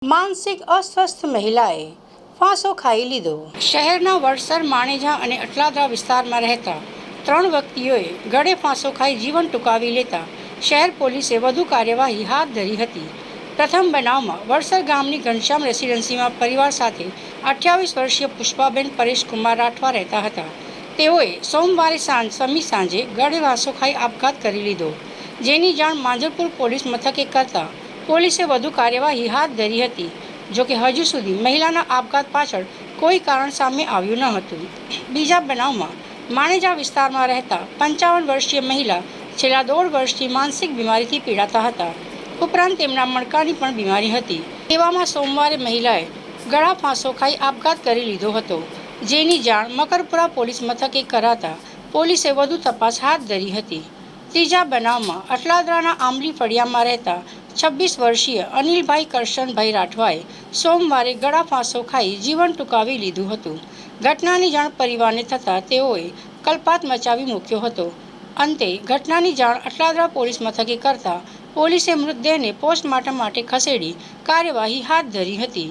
માનસિક અસ્વસ્થ મહિલાએ ફાંસો ખાઈ લીધો। શહેરના વડસર, માણેજા અને અટલાદરા વિસ્તારમાં રહેતા 3 વ્યક્તિઓએ ગળે ફાંસો ખાઈ જીવન ટૂંકાવી લેતા શહેર પોલીસે વધુ કાર્યવાહી હાથ ધરી હતી। પ્રથમ બનાવમાં વડસર ગામની ઘનશ્યામ રેસિડેન્સીમાં પરિવાર સાથે 28 વર્ષીય પુષ્પાબેન પરેશકુમાર રાઠવા રહેતા હતા। તેઓએ સોમવારે સાંજે ગળે ફાંસો ખાઈ આપઘાત કરી લીધો, જેની જાણ માંજલપુર પોલીસ મથકે કરતા પોલીસે વધુ કાર્યવાહી હાથ ધરી હતી। જોકે હજુ સુધી મહિલાના આપઘાત પાછળ કોઈ કારણ સામે આવ્યું ન હતું। બીજા બનાવમાં માણેજા વિસ્તારમાં રહેતા 55 વર્ષીય મહિલા છેલ્લા 1.5 વર્ષથી માનસિક બીમારીથી પીડાતા હતા, ઉપરાંત તેમના મણકાની પણ બીમારી હતી। તેવામાં સોમવારે મહિલાએ ગળા ફાંસો ખાઈ આપઘાત કરી લીધો હતો, જેની જાણ મકરપુરા પોલીસ મથકે કરાતા પોલીસે વધુ તપાસ હાથ ધરી હતી। ત્રીજા બનાવમાં અટલાદરાના આંબલી ફળિયામાં રહેતા 26 વર્ષીય અનિલભાઈ કરશનભાઈ રાઠવાએ સોમવારે ગળા ફાંસો ખાઈ જીવન ટૂંકાવી લીધું હતું। ઘટનાની જાણ પરિવારને થતાં તેઓએ કલ્પાત મચાવી મૂક્યો હતો। અંતે ઘટનાની જાણ અટલાદરા પોલીસ મથકે કરતા પોલીસે મૃતદેહને પોસ્ટમોર્ટમ માટે ખસેડી કાર્યવાહી હાથ ધરી હતી।